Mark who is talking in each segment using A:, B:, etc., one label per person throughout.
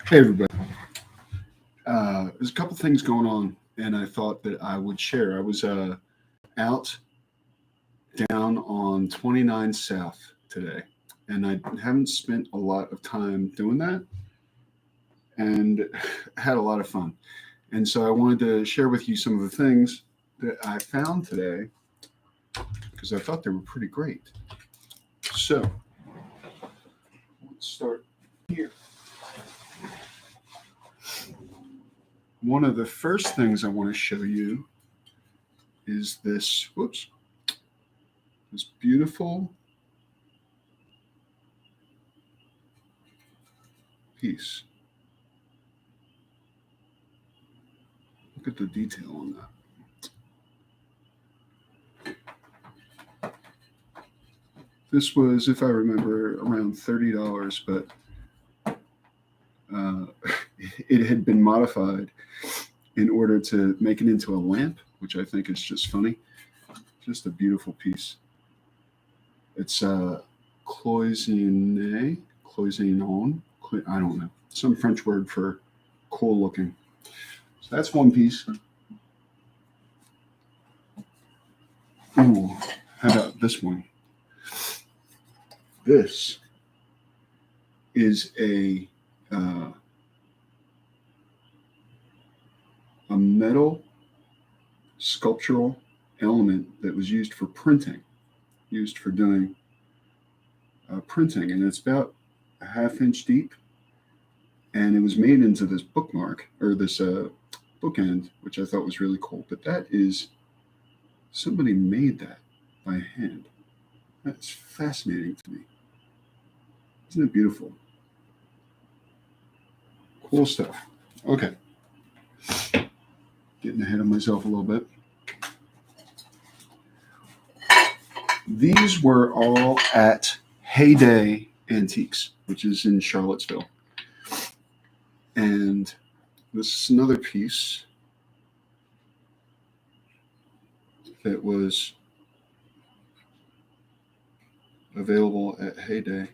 A: Hey, everybody. There's a couple things going on, and I thought that I would share. I was out down on 29 South today, and I haven't spent a lot of time doing that and had a lot of fun. And so I wanted to share with you some of the things that I found today because I thought they were pretty great. So let's start here. One of the first things I want to show you is this beautiful piece. Look at the detail on that. This was, if I remember, around $30, but it had been modified in order to make it into a lamp, which I think is just funny. Just a beautiful piece. It's cloisonné, I don't know, some French word for cool looking. So that's one piece. Ooh, how about this one? This is a metal sculptural element that was used for printing, used for doing printing, and it's about a ½ inch deep, and it was made into this bookmark or this bookend, which I thought was really cool. But that is, somebody made that by hand. That's fascinating to me. Isn't it beautiful? Cool stuff. Okay. Getting ahead of myself a little bit. These were all at Heyday Antiques, which is in Charlottesville. And this is another piece that was available at Heyday.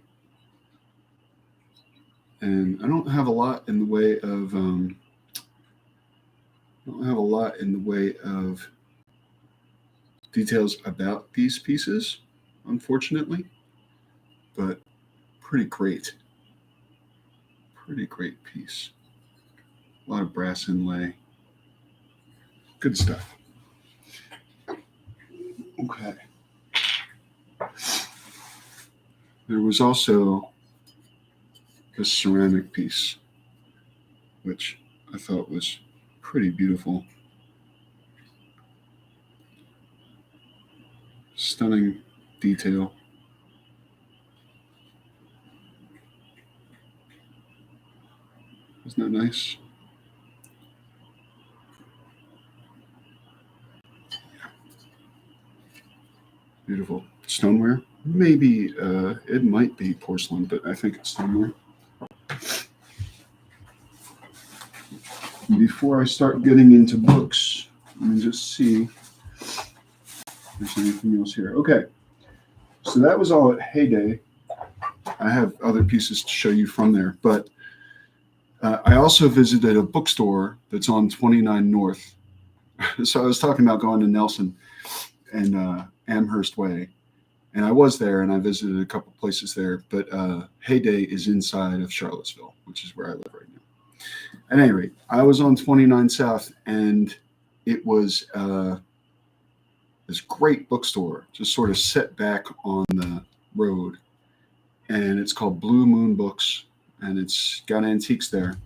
A: And I don't have a lot in the way of details about these pieces, unfortunately, but pretty great piece. A lot of brass inlay. Good stuff. Okay. There was also this ceramic piece, which I thought was pretty beautiful. Stunning detail. Isn't that nice? Beautiful. Stoneware. Maybe it might be porcelain, but I think it's stoneware. Before I start getting into books, let me just see if there's anything else here. Okay, so that was all at Heyday. I have other pieces to show you from there, but I also visited a bookstore that's on 29 North. So I was talking about going to Nelson and Amherst Way, and I was there and I visited a couple places there, but Heyday is inside of Charlottesville, which is where I live right now. At any rate, I was on 29 South, and it was this great bookstore just sort of set back on the road, and it's called Blue Moon Books, and it's got antiques there.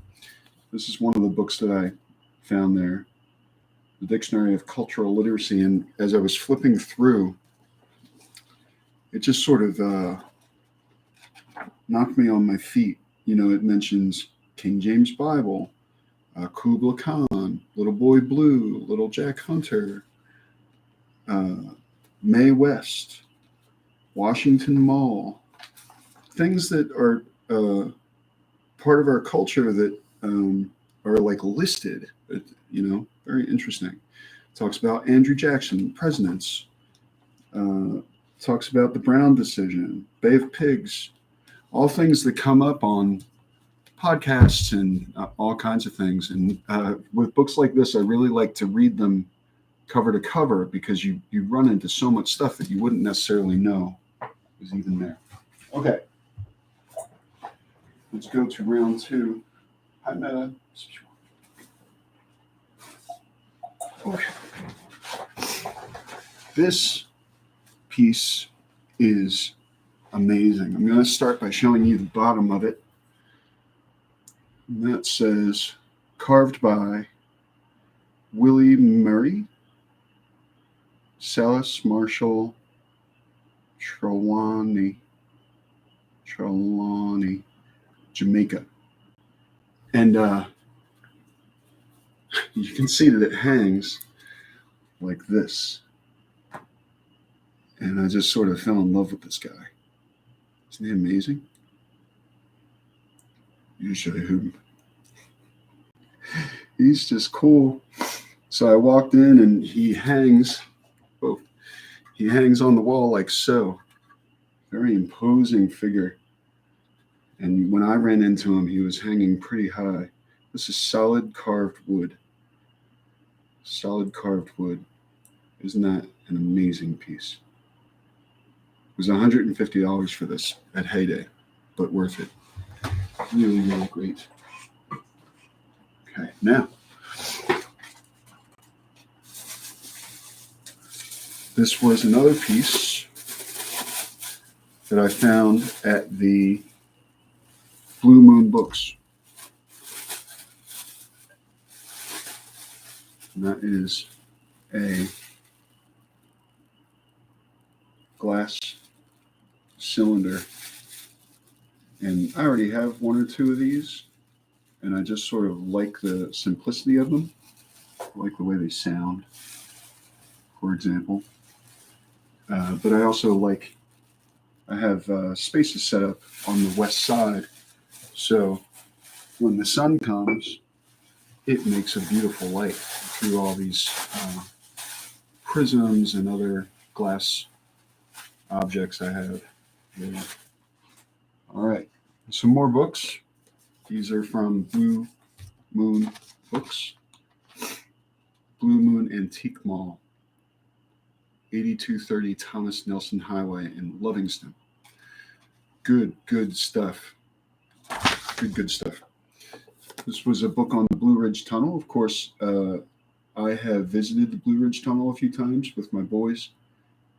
A: This is one of the books that I found there, the Dictionary of Cultural Literacy, and as I was flipping through, it just sort of knocked me on my feet. You know, it mentions King James Bible, Kubla Khan, Little Boy Blue, Little Jack Hunter, Mae West, Washington Mall, things that are part of our culture that are like listed, you know, very interesting. Talks about Andrew Jackson, presidents, talks about the Brown decision, Bay of Pigs, all things that come up on podcasts and all kinds of things. And with books like this, I really like to read them cover to cover because you run into so much stuff that you wouldn't necessarily know was even there. Okay. Let's go to round 2. Hi, Meta. Okay. This piece is amazing. I'm going to start by showing you the bottom of it. And that says, carved by Willie Murray, Salis Marshall Trelawney, Jamaica. And you can see that it hangs like this. And I just sort of fell in love with this guy. Isn't he amazing? Usually, he's just cool. So I walked in and he hangs on the wall like so. Very imposing figure. And when I ran into him, he was hanging pretty high. This is solid carved wood. Solid carved wood. Isn't that an amazing piece? It was $150 for this at Heyday, but worth it. Really, really great. Okay, now, this was another piece that I found at the Blue Moon Books. And that is a glass cylinder. And I already have 1 or 2 of these, and I just sort of like the simplicity of them. I like the way they sound, for example. But I also I have spaces set up on the west side, so when the sun comes, it makes a beautiful light through all these prisms and other glass objects I have here. All right, some more books. These are from Blue Moon Books. Blue Moon Antique Mall, 8230 Thomas Nelson Highway in Livingston. Good stuff. Good stuff. This was a book on the Blue Ridge Tunnel. Of course, I have visited the Blue Ridge Tunnel a few times with my boys.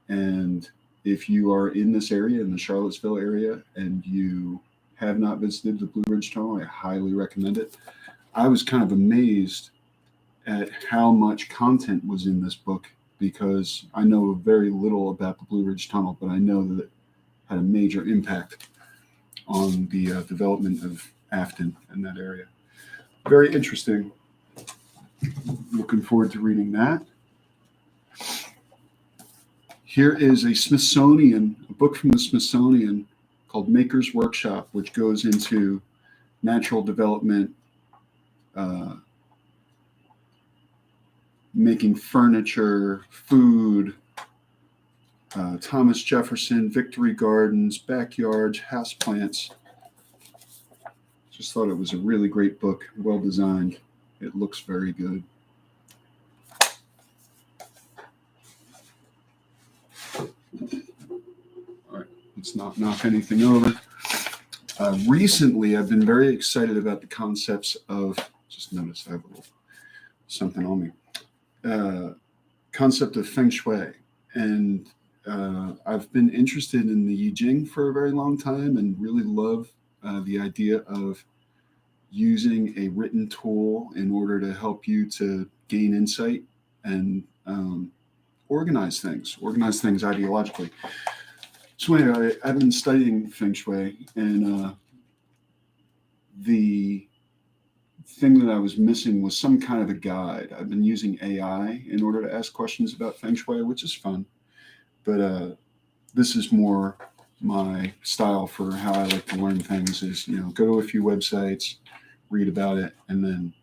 A: And if you are in this area, in the Charlottesville area, and you have not visited the Blue Ridge Tunnel, I highly recommend it. I was kind of amazed at how much content was in this book because I know very little about the Blue Ridge Tunnel, but I know that it had a major impact on the development of Afton and that area. Very interesting. Looking forward to reading that. Here is a book from the Smithsonian called Maker's Workshop, which goes into natural development, making furniture, food, Thomas Jefferson, Victory Gardens, backyards, houseplants. Just thought it was a really great book, well designed. It looks very good. All right, let's not knock anything over. Recently, I've been very excited about the concepts of, just notice I have a little something on me, concept of Feng Shui. And I've been interested in the I Ching for a very long time and really love the idea of using a written tool in order to help you to gain insight and organize things ideologically. So anyway, I've been studying Feng Shui, and the thing that I was missing was some kind of a guide. I've been using AI in order to ask questions about Feng Shui, which is fun, but this is more my style for how I like to learn things is, go to a few websites, read about it, and then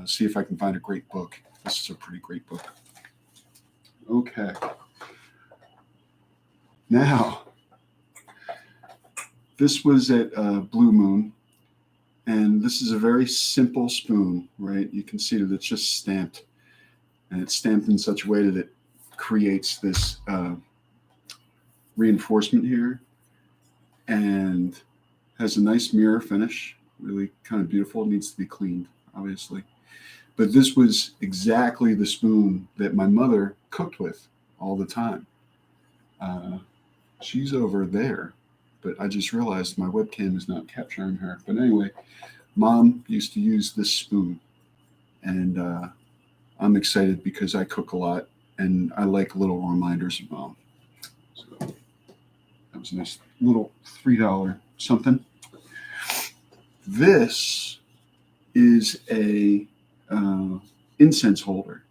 A: see if I can find a great book. This is a pretty great book. Okay. Now, this was at Blue Moon, And this is a very simple spoon, right? You can see that it's just stamped. And it's stamped in such a way that it creates this reinforcement here and has a nice mirror finish. Really kind of beautiful. It needs to be cleaned, obviously. But this was exactly the spoon that my mother cooked with all the time. She's over there, but I just realized my webcam is not capturing her. But anyway, Mom used to use this spoon, and I'm excited because I cook a lot, and I like little reminders of Mom. So that was a nice little $3 something. This is a incense holder.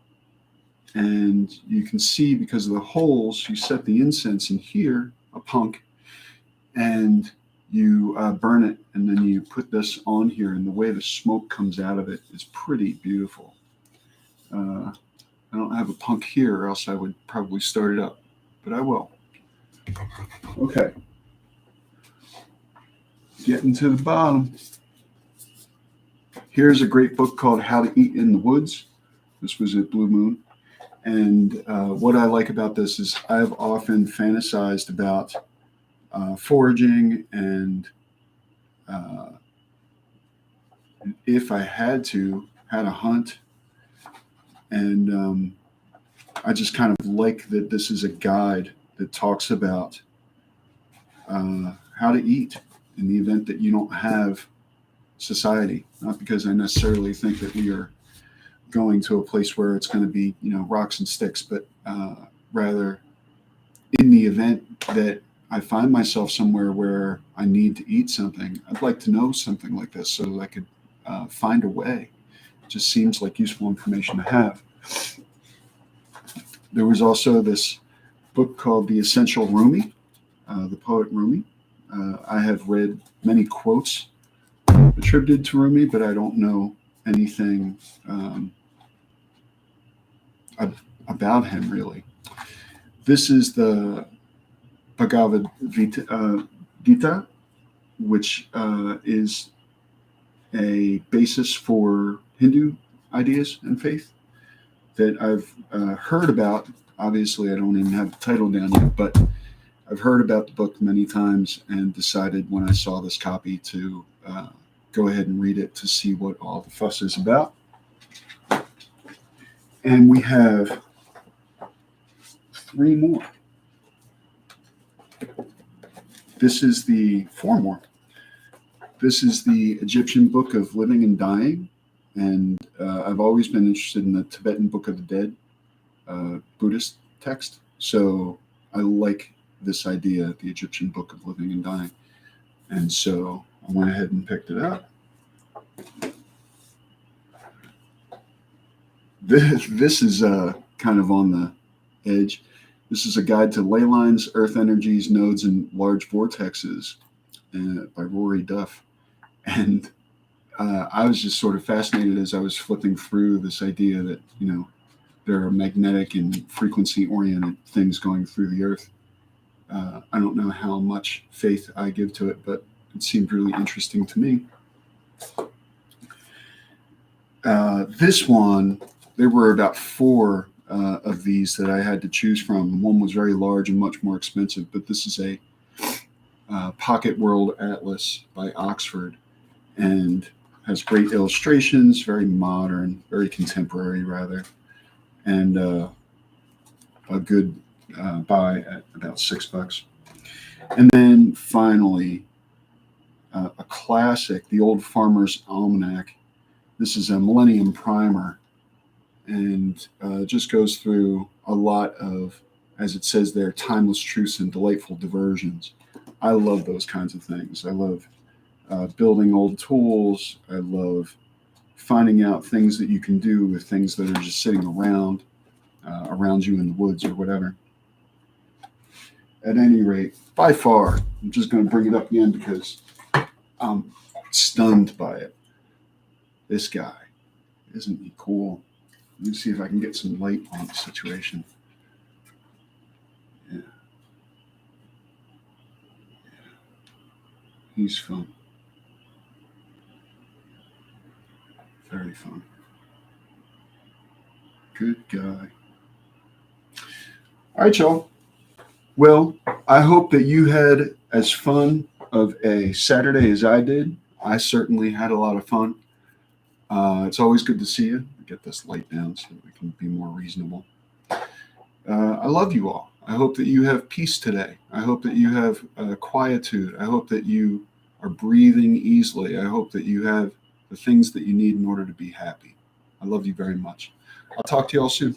A: And you can see because of the holes, you set the incense in here, a punk, and you burn it, and then you put this on here, and the way the smoke comes out of it is pretty beautiful. I don't have a punk here, or else I would probably start it up, but I will. Okay. Getting to the bottom. Here's a great book called How to Eat in the Woods. This was at Blue Moon. And what I like about this is I've often fantasized about foraging, and if I had to hunt. And I just kind of like that this is a guide that talks about how to eat in the event that you don't have society. Not because I necessarily think that we are going to a place where it's going to be, rocks and sticks, but rather in the event that I find myself somewhere where I need to eat something, I'd like to know something like this so that I could find a way. It just seems like useful information to have. There was also this book called The Essential Rumi, the poet Rumi. I have read many quotes attributed to Rumi, but I don't know anything about him, really. This is the Bhagavad Gita, which is a basis for Hindu ideas and faith that I've heard about. Obviously, I don't even have the title down yet, but I've heard about the book many times and decided when I saw this copy to go ahead and read it to see what all the fuss is about. And we have 3 more. This is the 4 more. This is the Egyptian Book of Living and Dying. And I've always been interested in the Tibetan Book of the Dead, Buddhist text. So I like this idea, the Egyptian Book of Living and Dying. And so I went ahead and picked it up. This is kind of on the edge. This is a guide to ley lines, earth energies, nodes, and large vortexes by Rory Duff. And I was just sort of fascinated as I was flipping through this idea that, there are magnetic and frequency-oriented things going through the earth. I don't know how much faith I give to it, but it seemed really interesting to me. This one, there were about 4 of these that I had to choose from. One was very large and much more expensive, but this is a Pocket World Atlas by Oxford, and has great illustrations, very modern, very contemporary rather, and a good buy at about $6. And then finally, a classic, the Old Farmer's Almanac. This is a Millennium Primer, and just goes through a lot of, as it says there, timeless truths and delightful diversions. I love those kinds of things. I love building old tools. I love finding out things that you can do with things that are just sitting around you in the woods or whatever. At any rate, by far, I'm just going to bring it up again because I'm stunned by it. This guy, isn't he cool? Let me see if I can get some light on the situation. Yeah. He's fun. Very fun. Good guy. All right, y'all. Well, I hope that you had as fun of a Saturday as I did. I certainly had a lot of fun. It's always good to see you. Get this light down so that we can be more reasonable. I love you all. I hope that you have peace today. I hope that you have quietude. I hope that you are breathing easily. I hope that you have the things that you need in order to be happy. I love you very much. I'll talk to you all soon.